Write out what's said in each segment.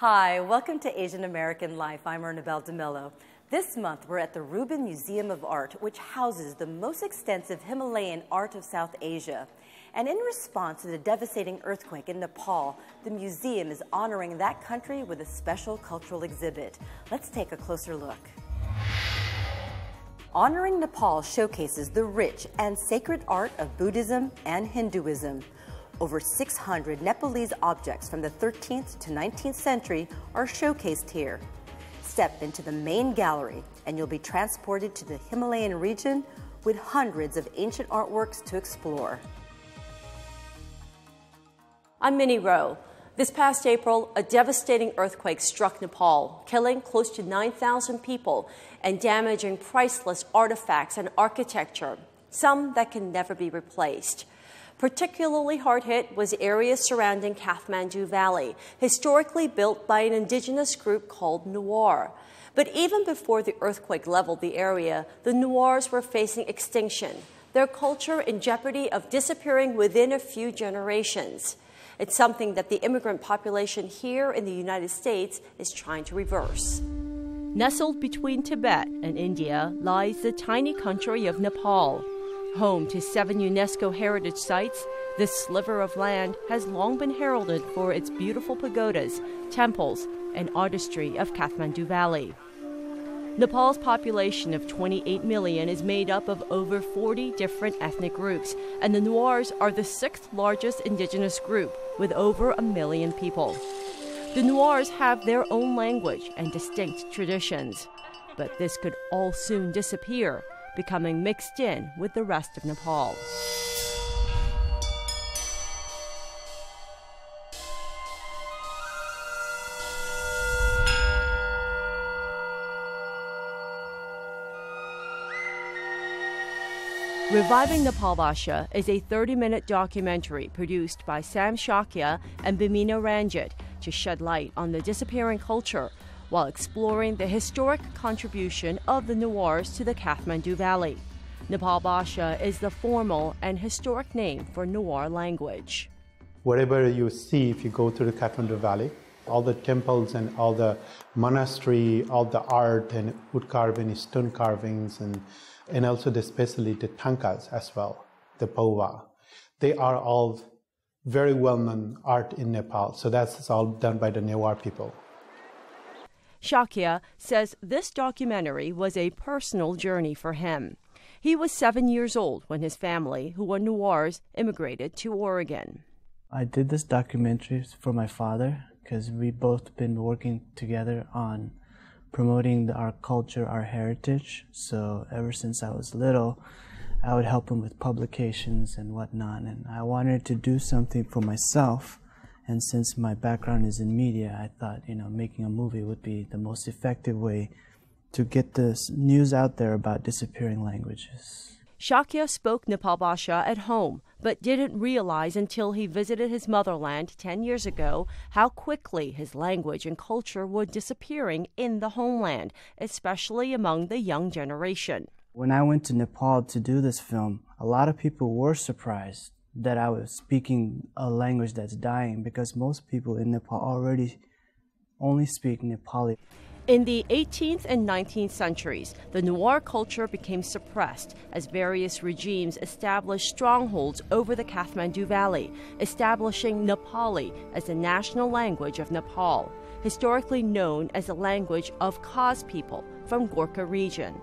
Hi, welcome to Asian American Life. I'm Ernabelle DeMillo. This month, we're at the Rubin Museum of Art, which houses the most extensive Himalayan art of South Asia. And in response to the devastating earthquake in Nepal, the museum is honoring that country with a special cultural exhibit. Let's take a closer look. Honoring Nepal showcases the rich and sacred art of Buddhism and Hinduism. Over 600 Nepalese objects from the 13th to 19th century are showcased here. Step into the main gallery and you'll be transported to the Himalayan region with hundreds of ancient artworks to explore. I'm Minnie Roh. This past April, a devastating earthquake struck Nepal, killing close to 9,000 people and damaging priceless artifacts and architecture, some that can never be replaced. Particularly hard hit was areas surrounding Kathmandu Valley, historically built by an indigenous group called Newar. But even before the earthquake leveled the area, the Newars were facing extinction, their culture in jeopardy of disappearing within a few generations. It's something that the immigrant population here in the United States is trying to reverse. Nestled between Tibet and India lies the tiny country of Nepal. Home to 7 UNESCO heritage sites, this sliver of land has long been heralded for its beautiful pagodas, temples, and artistry of Kathmandu Valley. Nepal's population of 28 million is made up of over 40 different ethnic groups, and the Newars are the 6th largest indigenous group with over 1 million people. The Newars have their own language and distinct traditions, but this could all soon disappear, becoming mixed in with the rest of Nepal. Reviving Nepal Bhasa is a 30-minute documentary produced by Sam Shakya and Bimina Ranjit to shed light on the disappearing culture while exploring the historic contribution of the Newars to the Kathmandu Valley. Nepal Bhasa is the formal and historic name for Newar language. Wherever you see, if you go to the Kathmandu Valley, all the temples and all the monastery, all the art and wood carving, stone carvings, and also especially the tankas as well, the pova. They are all very well-known art in Nepal, so that's all done by the Newar people. Shakya says this documentary was a personal journey for him. He was 7 years old when his family, who were Newars, immigrated to Oregon. I did this documentary for my father because we both been working together on promoting our culture, our heritage. So ever since I was little, I would help him with publications and whatnot. And I wanted to do something for myself. And since my background is in media, I thought, making a movie would be the most effective way to get this news out there about disappearing languages. Shakya spoke Nepal Bhasa at home, but didn't realize until he visited his motherland 10 years ago how quickly his language and culture were disappearing in the homeland, especially among the young generation. When I went to Nepal to do this film, a lot of people were surprised that I was speaking a language that's dying because most people in Nepal already only speak Nepali. In the 18th and 19th centuries, the Newar culture became suppressed as various regimes established strongholds over the Kathmandu Valley, establishing Nepali as the national language of Nepal, historically known as the language of Khas people from Gorkha region.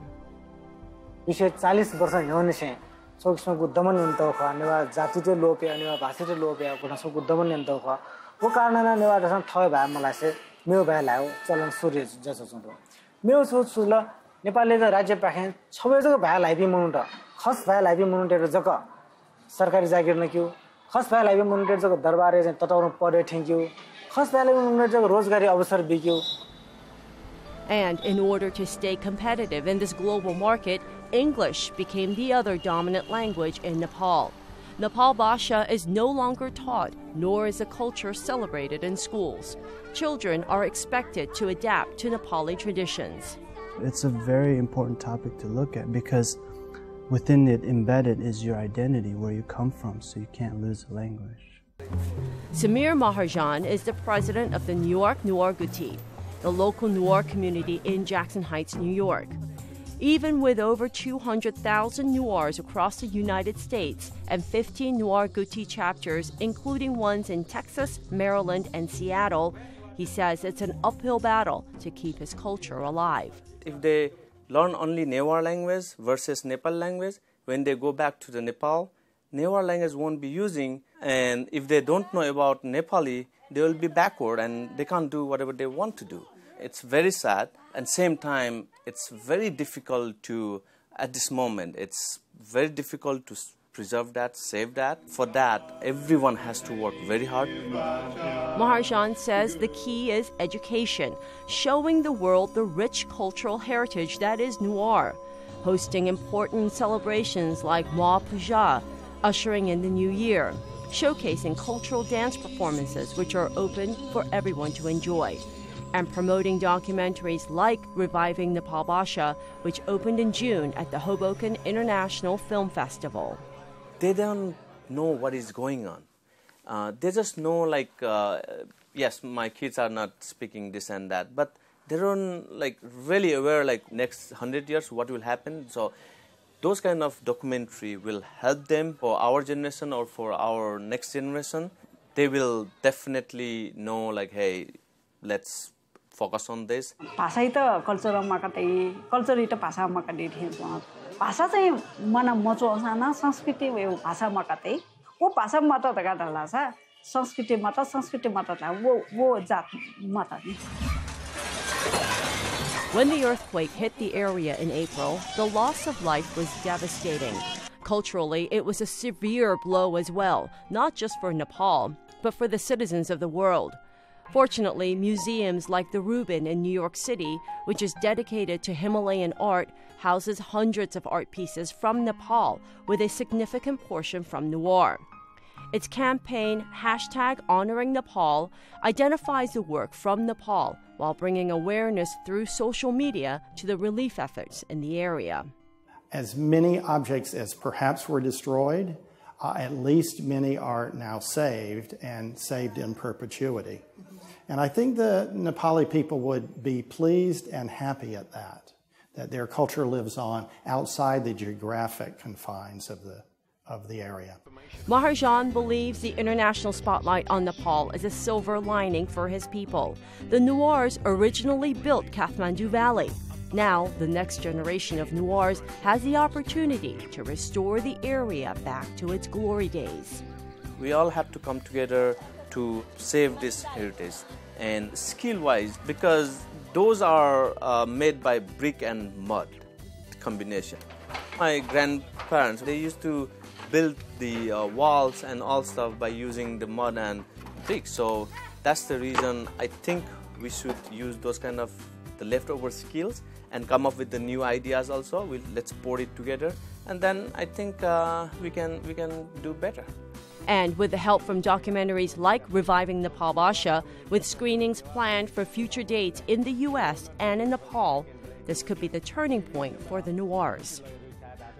सोक्समा गुद्दमन नियन्त हो नेवा जातिते लोपे नेवा भाषिते लोपे कोना सो गुद्दमन नियन्त हो वो कारणना नेवा Jason थय भए मलाई से मेउ भए लायो चलन सूर्य जसो छुदो मेउ सो छुल नेपालले त राज्य पाखे सबै जग भए लाइबी मनुट खस भए लाइबी मनुटेर जग सरकारी जागिर न क्यु खस भए लाइबी मनुटेर जग दरबारे चाहिँ तताउनु पर्यो ठेक्यु खस भए लाइबी मनुटेर जग रोजगारी अवसर बिक्यु. And in order to stay competitive in this global market, English became the other dominant language in Nepal. Nepal Bhasa is no longer taught, nor is the culture celebrated in schools. Children are expected to adapt to Nepali traditions. It's a very important topic to look at because within it embedded is your identity, where you come from, so you can't lose the language. Samir Maharjan is the president of the Newar Guti, the local Newar community in Jackson Heights, New York. Even with over 200,000 Newars across the United States and 15 Newar Guti chapters, including ones in Texas, Maryland, and Seattle, he says it's an uphill battle to keep his culture alive. If they learn only Newar language versus Nepal language, when they go back to the Nepal, Newar language won't be using, and if they don't know about Nepali, they will be backward and they can't do whatever they want to do. It's very sad, and same time, it's very difficult to, at this moment, it's very difficult to preserve that, save that. For that, everyone has to work very hard. Maharjan says the key is education, showing the world the rich cultural heritage that is Newar, hosting important celebrations like Moa Puja, ushering in the new year, showcasing cultural dance performances which are open for everyone to enjoy, and promoting documentaries like Reviving Nepal Bhasa, which opened in June at the Hoboken International Film Festival. They don't know what is going on. They just know, like, yes, my kids are not speaking this and that, but they don't, like, really aware, like, next 100 years what will happen. So those kind of documentary will help them for our generation or for our next generation. They will definitely know, like, hey, let's focus on this. भाषा त कल्चरमा कतै culture त भाषामा कतै थिन्छ भाषा चाहिँ मन मचोस न संस्कृति यो भाषामा कतै वो भाषा मत त गाडला छ संस्कृति मत वो जात मत नि. When the earthquake hit the area in April, the loss of life was devastating. Culturally, it was a severe blow as well, not just for Nepal, but for the citizens of the world. Fortunately, museums like the Rubin in New York City, which is dedicated to Himalayan art, houses hundreds of art pieces from Nepal, with a significant portion from Newar. Its campaign, #HonoringNepal, identifies the work from Nepal while bringing awareness through social media to the relief efforts in the area. As many objects as perhaps were destroyed, at least many are now saved and saved in perpetuity. And I think the Nepali people would be pleased and happy at that their culture lives on outside the geographic confines of the area. Maharjan believes the international spotlight on Nepal is a silver lining for his people. The Newars originally built Kathmandu Valley. Now, the next generation of Newars has the opportunity to restore the area back to its glory days. We all have to come together to save this heritage, and skill-wise, because those are made by brick and mud combination. My grandparents, they used to build the walls and all stuff by using the mud and bricks. So that's the reason I think we should use those kind of the leftover skills and come up with the new ideas also. Let's put it together, and then I think we can do better. And with the help from documentaries like Reviving Nepal Bhasa, with screenings planned for future dates in the U.S. and in Nepal, this could be the turning point for the Newars.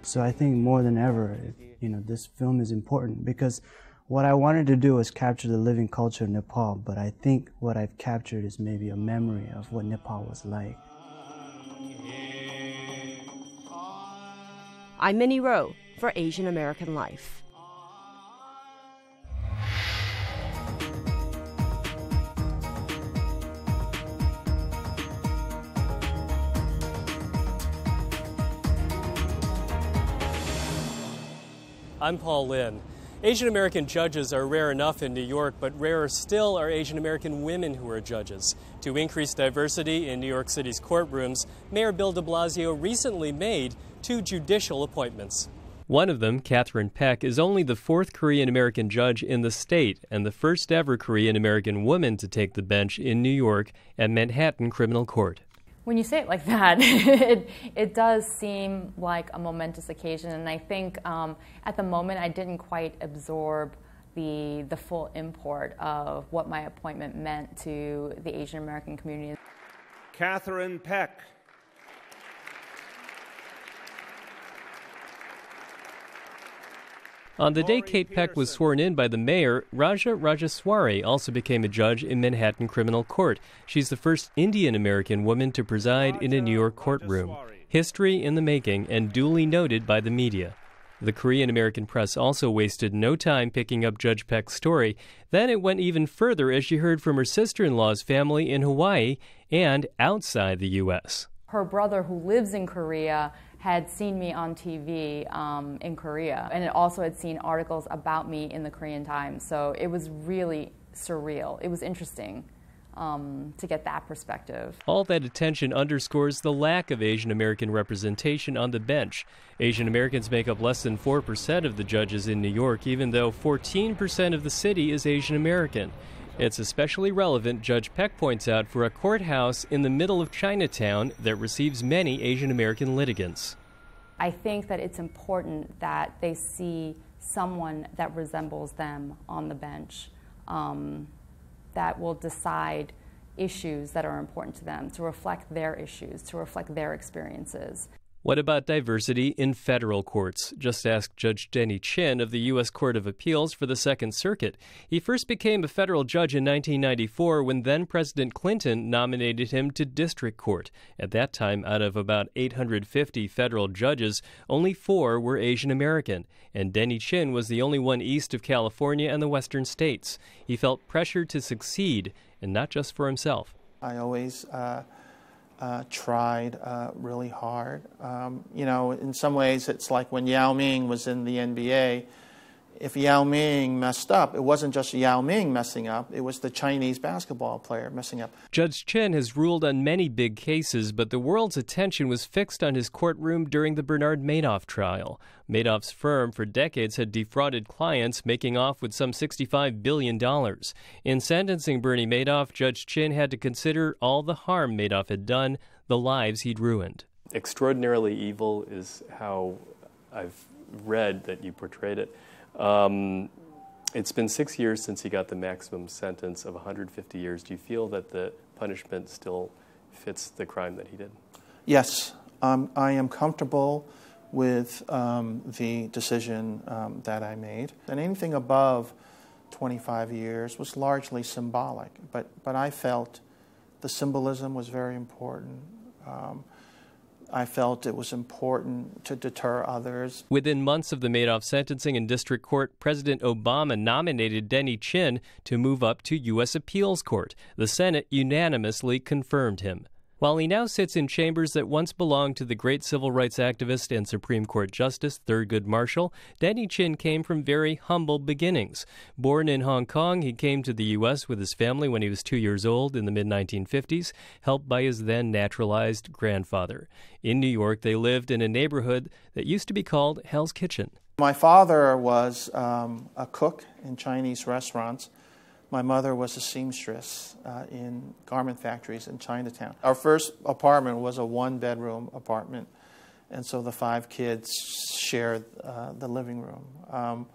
So I think more than ever, this film is important because what I wanted to do was capture the living culture of Nepal, but I think what I've captured is maybe a memory of what Nepal was like. I'm Minnie Roh for Asian American Life. I'm Paul Lin. Asian American judges are rare enough in New York, but rarer still are Asian American women who are judges. To increase diversity in New York City's courtrooms, Mayor Bill de Blasio recently made 2 judicial appointments. One of them, Catherine Peck, is only the 4th Korean American judge in the state and the first ever Korean American woman to take the bench in New York at Manhattan Criminal Court. When you say it like that, it does seem like a momentous occasion, and I think at the moment I didn't quite absorb the full import of what my appointment meant to the Asian American community. Catherine Peck. On the day Kate Peck was sworn in by the mayor, Raja Rajeswari also became a judge in Manhattan Criminal Court. She's the first Indian-American woman to preside in a New York courtroom. History in the making and duly noted by the media. The Korean-American press also wasted no time picking up Judge Peck's story. Then it went even further as she heard from her sister-in-law's family in Hawaii and outside the U.S. Her brother, who lives in Korea, had seen me on TV in Korea, and it also had seen articles about me in the Korean Times. So it was really surreal. It was interesting to get that perspective. All that attention underscores the lack of Asian American representation on the bench. Asian Americans make up less than 4% of the judges in New York, even though 14% of the city is Asian American. It's especially relevant, Judge Peck points out, for a courthouse in the middle of Chinatown that receives many Asian American litigants. I think that it's important that they see someone that resembles them on the bench, that will decide issues that are important to them, to reflect their issues, to reflect their experiences. What about diversity in federal courts? Just ask Judge Denny Chin of the U.S. Court of Appeals for the Second Circuit. He first became a federal judge in 1994 when then-President Clinton nominated him to district court. At that time, out of about 850 federal judges, only 4 were Asian American, and Denny Chin was the only one east of California and the western states. He felt pressured to succeed, and not just for himself. I always tried really hard. You know, in some ways it's like when Yao Ming was in the NBA. If Yao Ming messed up, it wasn't just Yao Ming messing up, it was the Chinese basketball player messing up. Judge Chin has ruled on many big cases, but the world's attention was fixed on his courtroom during the Bernard Madoff trial. Madoff's firm for decades had defrauded clients, making off with some $65 billion. In sentencing Bernie Madoff, Judge Chin had to consider all the harm Madoff had done, the lives he'd ruined. Extraordinarily evil is how I've read that you portrayed it. It's been 6 years since he got the maximum sentence of 150 years. Do you feel that the punishment still fits the crime that he did? Yes, I am comfortable with the decision that I made. And anything above 25 years was largely symbolic, but I felt the symbolism was very important. I felt it was important to deter others. Within months of the Madoff sentencing in district court, President Obama nominated Denny Chin to move up to U.S. Appeals Court. The Senate unanimously confirmed him. While he now sits in chambers that once belonged to the great civil rights activist and Supreme Court Justice Thurgood Marshall, Denny Chin came from very humble beginnings. Born in Hong Kong, he came to the U.S. with his family when he was 2 years old in the mid-1950s, helped by his then naturalized grandfather. In New York, they lived in a neighborhood that used to be called Hell's Kitchen. My father was a cook in Chinese restaurants. My mother was a seamstress in garment factories in Chinatown. Our first apartment was a one-bedroom apartment, and so the 5 kids shared the living room.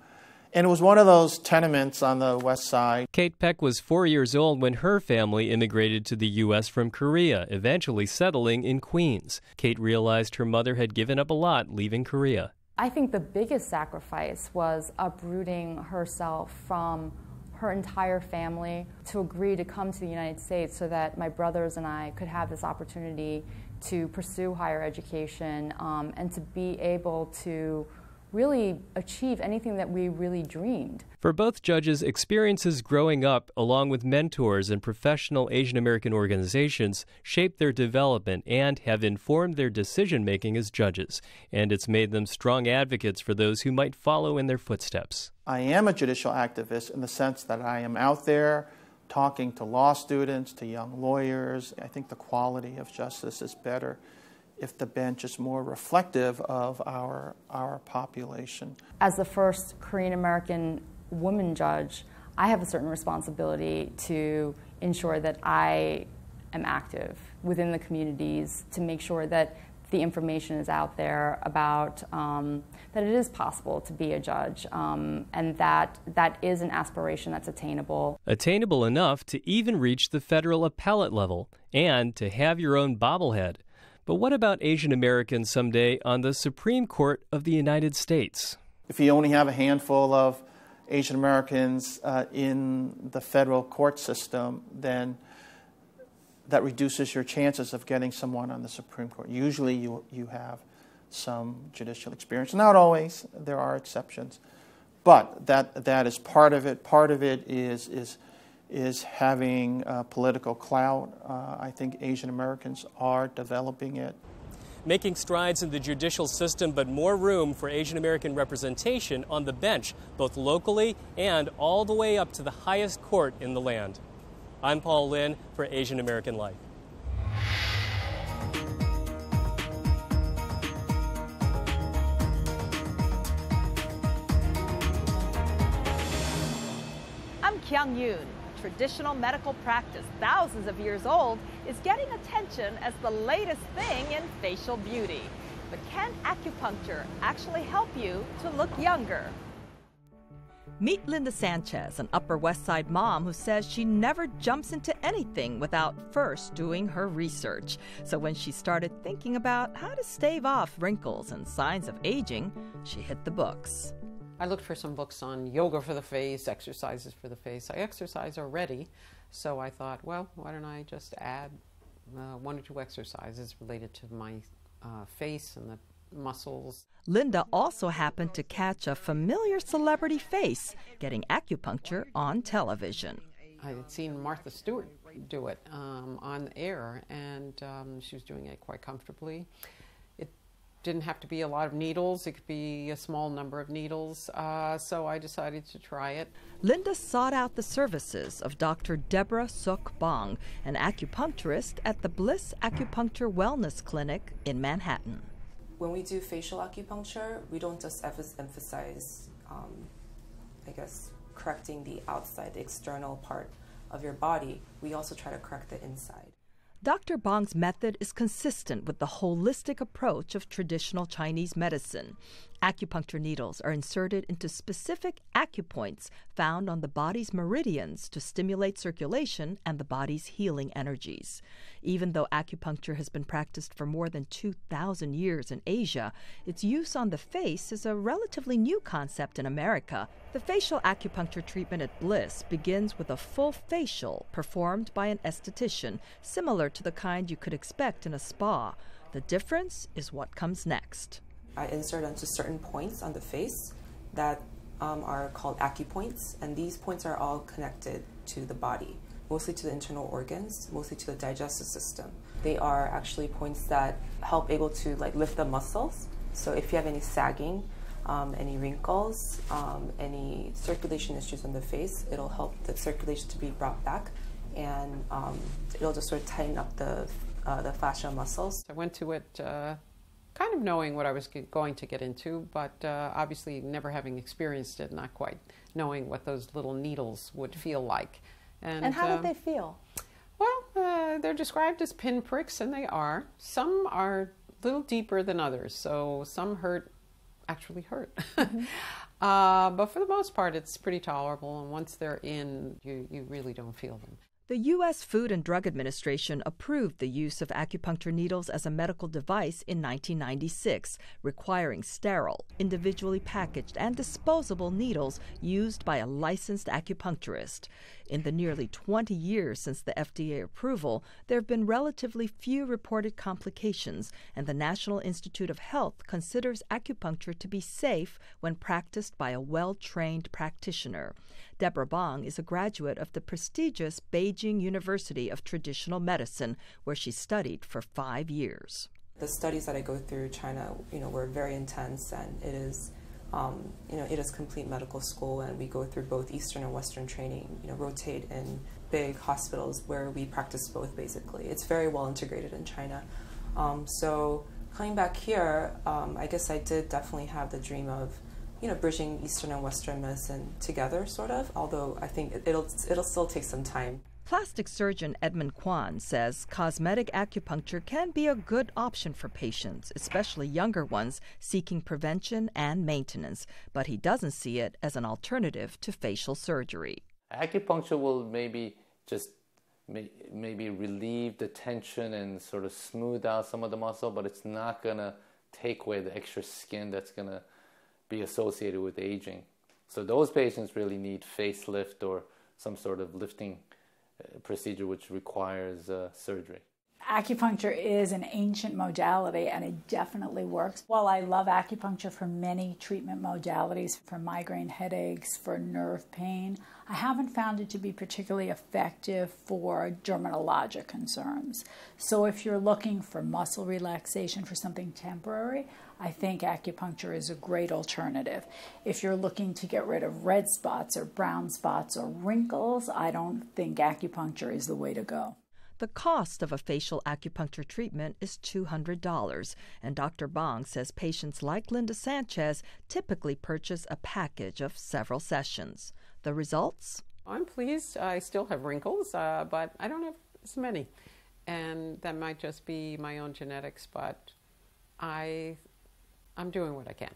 And it was one of those tenements on the west side. Kate Peck was 4 years old when her family immigrated to the U.S. from Korea, eventually settling in Queens. Kate realized her mother had given up a lot leaving Korea. I think the biggest sacrifice was uprooting herself from her entire family to agree to come to the United States so that my brothers and I could have this opportunity to pursue higher education and to be able to really achieve anything that we really dreamed. For both judges, experiences growing up, along with mentors and professional Asian American organizations, shaped their development and have informed their decision-making as judges, and it's made them strong advocates for those who might follow in their footsteps. I am a judicial activist in the sense that I am out there talking to law students, to young lawyers. I think the quality of justice is better if the bench is more reflective of our population. As the first Korean American woman judge, I have a certain responsibility to ensure that I am active within the communities to make sure that the information is out there about that it is possible to be a judge and that is an aspiration that's attainable. Attainable enough to even reach the federal appellate level and to have your own bobblehead. But what about Asian Americans someday on the Supreme Court of the United States? If you only have a handful of Asian Americans in the federal court system, then that reduces your chances of getting someone on the Supreme Court. Usually you have some judicial experience. Not always, there are exceptions. But that is part of it. Part of it is having political clout. I think Asian Americans are developing it. Making strides in the judicial system, but more room for Asian American representation on the bench, both locally and all the way up to the highest court in the land. I'm Paul Lin for Asian American Life. I'm Kyung Yoon. Traditional medical practice, thousands of years old, is getting attention as the latest thing in facial beauty. But can acupuncture actually help you to look younger? Meet Linda Sanchez, an Upper West Side mom who says she never jumps into anything without first doing her research. So when she started thinking about how to stave off wrinkles and signs of aging, she hit the books. I looked for some books on yoga for the face, exercises for the face. I exercise already, so I thought, well, why don't I just add 1 or 2 exercises related to my face and the muscles. Linda also happened to catch a familiar celebrity face getting acupuncture on television. I had seen Martha Stewart do it on air, and she was doing it quite comfortably. It didn't have to be a lot of needles. It could be a small number of needles, so I decided to try it. Linda sought out the services of Dr. Deborah Suk Bong, an acupuncturist at the Bliss Acupuncture Wellness Clinic in Manhattan. When we do facial acupuncture, we don't just emphasize, correcting the outside, the external part of your body. We also try to correct the inside. Dr. Bong's method is consistent with the holistic approach of traditional Chinese medicine. Acupuncture needles are inserted into specific acupoints found on the body's meridians to stimulate circulation and the body's healing energies. Even though acupuncture has been practiced for more than 2,000 years in Asia, its use on the face is a relatively new concept in America. The facial acupuncture treatment at Bliss begins with a full facial performed by an esthetician, similar to the kind you could expect in a spa. The difference is what comes next. I insert onto certain points on the face that are called acupoints, and these points are all connected to the body, mostly to the internal organs, mostly to the digestive system. They are actually points that help able to lift the muscles. So if you have any sagging, any wrinkles, any circulation issues on the face, it'll help the circulation to be brought back, and it'll just sort of tighten up the fascial muscles. I went to it kind of knowing what I was going to get into, but obviously never having experienced it, not quite knowing what those little needles would feel like. And how did they feel? Well, they're described as pinpricks, and they are. Some are a little deeper than others, so some actually hurt. Mm-hmm. But for the most part, it's pretty tolerable, and once they're in, you really don't feel them. The U.S. Food and Drug Administration approved the use of acupuncture needles as a medical device in 1996, requiring sterile, individually packaged, and disposable needles used by a licensed acupuncturist. In the nearly 20 years since the FDA approval, there have been relatively few reported complications, and the National Institute of Health considers acupuncture to be safe when practiced by a well-trained practitioner. Deborah Bong is a graduate of the prestigious Beijing University of Traditional Medicine, where she studied for 5 years. The studies that I go through China, were very intense, and it is, it is complete medical school, and we go through both Eastern and Western training, rotate in big hospitals where we practice both, basically. It's very well integrated in China. So coming back here, I guess I did definitely have the dream of bridging Eastern and Western medicine together, sort of, although I think it'll still take some time. Plastic surgeon Edmund Kwan says cosmetic acupuncture can be a good option for patients, especially younger ones seeking prevention and maintenance, but he doesn't see it as an alternative to facial surgery. Acupuncture will maybe just maybe relieve the tension and sort of smooth out some of the muscle, but it's not going to take away the extra skin that's going to be associated with aging. So those patients really need facelift or some sort of lifting procedure which requires surgery. Acupuncture is an ancient modality and it definitely works. While I love acupuncture for many treatment modalities, for migraine headaches, for nerve pain, I haven't found it to be particularly effective for dermatologic concerns. So if you're looking for muscle relaxation for something temporary, I think acupuncture is a great alternative. If you're looking to get rid of red spots or brown spots or wrinkles, I don't think acupuncture is the way to go. The cost of a facial acupuncture treatment is $200, and Dr. Bong says patients like Linda Sanchez typically purchase a package of several sessions. The results? I'm pleased. I still have wrinkles, but I don't have as many. And that might just be my own genetics, but I'm doing what I can.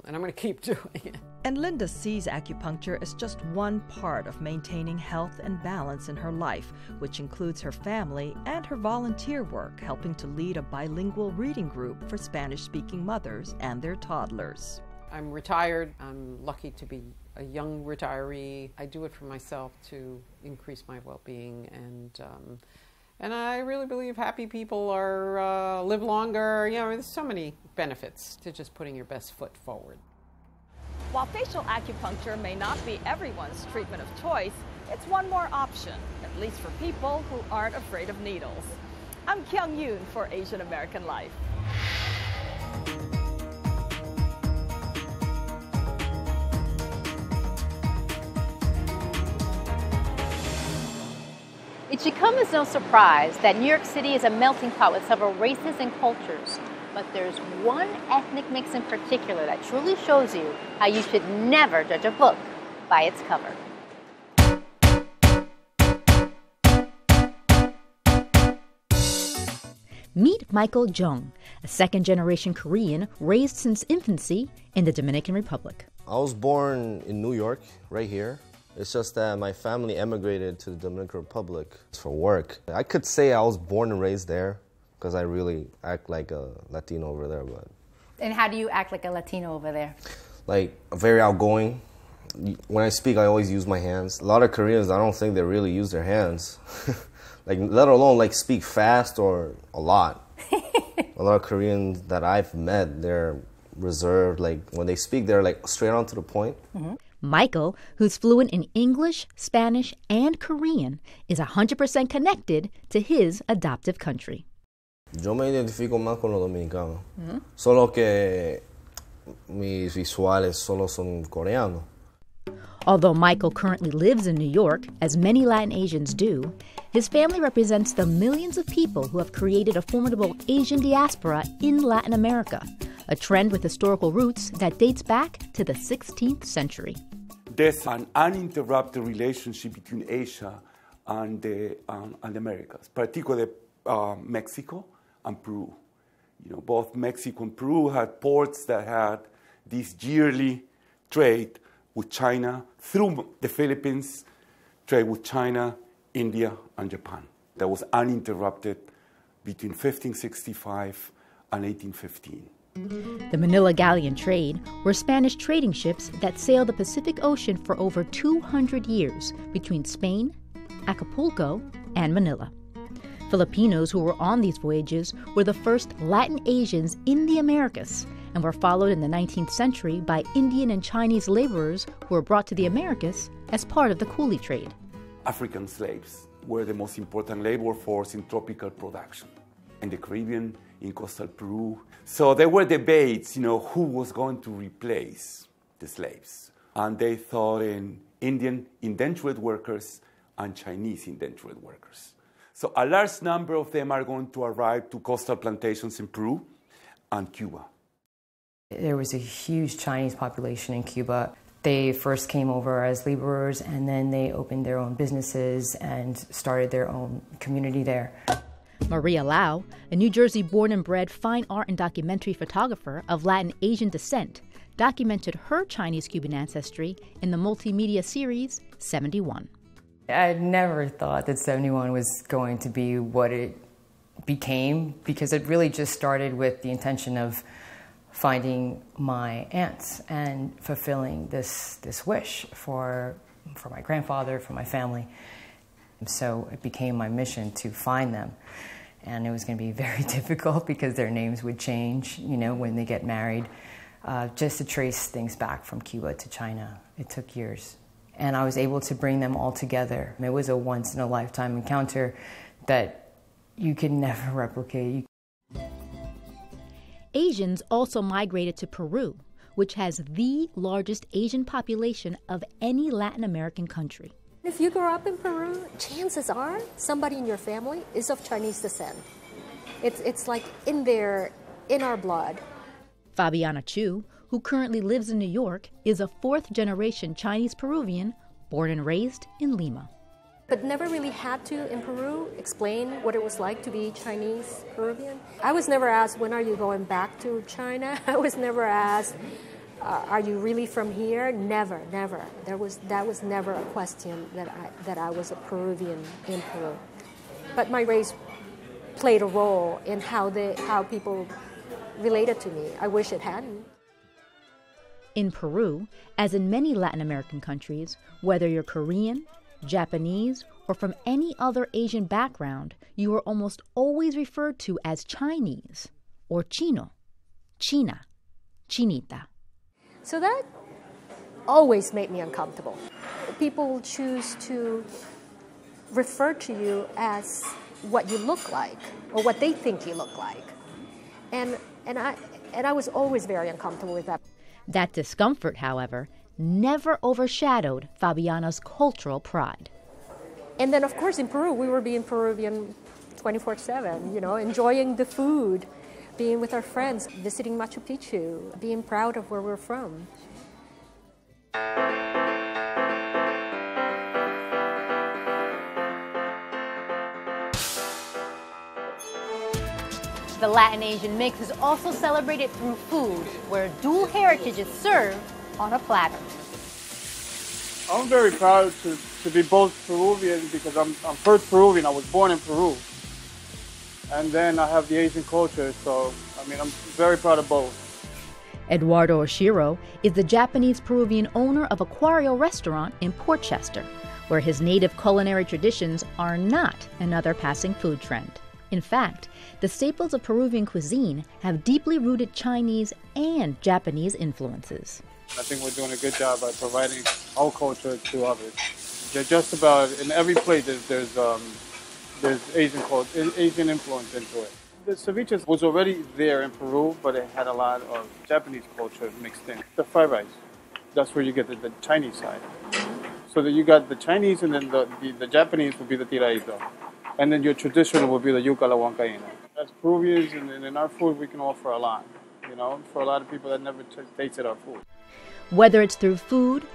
And I'm going to keep doing it. And Linda sees acupuncture as just one part of maintaining health and balance in her life, which includes her family and her volunteer work, helping to lead a bilingual reading group for Spanish-speaking mothers and their toddlers. I'm retired. I'm lucky to be a young retiree. I do it for myself to increase my well-being, and I really believe happy people are live longer. You know, there's so many benefits to just putting your best foot forward. While facial acupuncture may not be everyone's treatment of choice, it's one more option, at least for people who aren't afraid of needles. I'm Kyung Yoon for Asian American Life. It should come as no surprise that New York City is a melting pot with several races and cultures, but there's one ethnic mix in particular that truly shows you how you should never judge a book by its cover. Meet Michael Jung, a second-generation Korean raised since infancy in the Dominican Republic. I was born in New York, right here. It's just that my family emigrated to the Dominican Republic for work. I could say I was born and raised there because I really act like a Latino over there. But And how do you act like a Latino over there? like, very outgoing. When I speak, I always use my hands. A lot of Koreans, I don't think they really use their hands. Like, let alone like speak fast or a lot. A lot of Koreans that I've met, they're reserved. Like, when they speak, they're like straight on to the point. Michael, who's fluent in English, Spanish, and Korean, is 100% connected to his adoptive country. Yo me identifico más con los dominicanos. Solo que mis visuales solo son coreanos. Although Michael currently lives in New York, as many Latin Asians do, his family represents the millions of people who have created a formidable Asian diaspora in Latin America, a trend with historical roots that dates back to the 16th century. There's an uninterrupted relationship between Asia and the Americas, particularly Mexico and Peru. You know, both Mexico and Peru had ports that had this yearly trade with China through the Philippines, trade with China, India, and Japan. That was uninterrupted between 1565 and 1815. The Manila Galleon trade were Spanish trading ships that sailed the Pacific Ocean for over 200 years between Spain, Acapulco, and Manila. Filipinos who were on these voyages were the first Latin Asians in the Americas and were followed in the 19th century by Indian and Chinese laborers who were brought to the Americas as part of the coolie trade. African slaves were the most important labor force in tropical production in the Caribbean, in coastal Peru. So there were debates, who was going to replace the slaves. And they thought in Indian indentured workers and Chinese indentured workers. So a large number of them are going to arrive to coastal plantations in Peru and Cuba. There was a huge Chinese population in Cuba. They first came over as laborers, and then they opened their own businesses and started their own community there. Maria Lau, a New Jersey born and bred fine art and documentary photographer of Latin Asian descent, documented her Chinese-Cuban ancestry in the multimedia series 71. I never thought that 71 was going to be what it became, because it really just started with the intention of finding my aunts and fulfilling this wish for my grandfather, for my family. So it became my mission to find them. And it was going to be very difficult because their names would change, you know, when they get married. Just to trace things back from Cuba to China. It took years. And I was able to bring them all together. It was a once-in-a-lifetime encounter that you can never replicate. Asians also migrated to Peru, which has the largest Asian population of any Latin American country. If you grow up in Peru, chances are somebody in your family is of Chinese descent. It's like in our blood. Fabiana Chu, who currently lives in New York, is a fourth-generation Chinese Peruvian born and raised in Lima. But never really had to, in Peru, explain what it was like to be Chinese Peruvian. I was never asked, when are you going back to China? I was never asked, are you really from here? Never, never. That was never a question that I was a Peruvian in Peru. But my race played a role in how people related to me. I wish it hadn't. In Peru, as in many Latin American countries, whether you're Korean, Japanese, or from any other Asian background, you are almost always referred to as Chinese, or Chino, China, Chinita. So that always made me uncomfortable. People choose to refer to you as what you look like, or what they think you look like. And I was always very uncomfortable with that. That discomfort, however, never overshadowed Fabiana's cultural pride. And then, of course, in Peru, we were being Peruvian 24/7, you know, enjoying the food, being with our friends, visiting Machu Picchu, being proud of where we're from. The Latin Asian mix is also celebrated through food, where dual heritage is served on a platter. I'm very proud to be both Peruvian because I'm first Peruvian. I was born in Peru. And then I have the Asian culture, so I mean, I'm very proud of both. Eduardo Oshiro is the Japanese-Peruvian owner of Aquario restaurant in Portchester, where his native culinary traditions are not another passing food trend. In fact, the staples of Peruvian cuisine have deeply rooted Chinese and Japanese influences. I think we're doing a good job by providing our culture to others. Just about in every plate there's Asian influence into it. The ceviche was already there in Peru, but it had a lot of Japanese culture mixed in. The fried rice, that's where you get the Chinese side. So that you got the Chinese, and then the Japanese would be the tiradito. And then your traditional would be the yuca la huancaína. As Peruvians, and in our food, we can offer a lot, you know, for a lot of people that never tasted our food. Whether it's through food,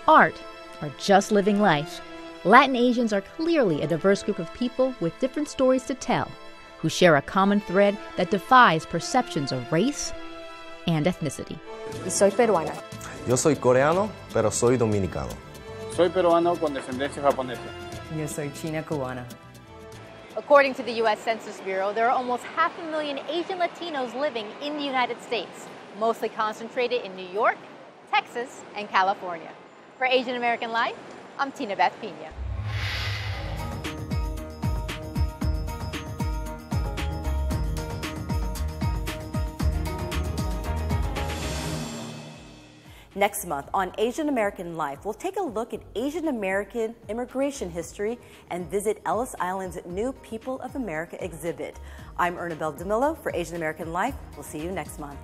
art, or just living life, Latin Asians are clearly a diverse group of people with different stories to tell, who share a common thread that defies perceptions of race and ethnicity. Soy peruana. Yo soy coreano, pero soy dominicano. Soy peruano con descendencia japonesa. Yo soy China cubana. According to the U.S. Census Bureau, there are almost 500,000 Asian Latinos living in the United States, mostly concentrated in New York, Texas, and California. For Asian American Life, I'm Tinabeth Piña. Next month on Asian American Life, we'll take a look at Asian American immigration history and visit Ellis Island's new People of America exhibit. I'm Ernabelle DeMillo for Asian American Life. We'll see you next month.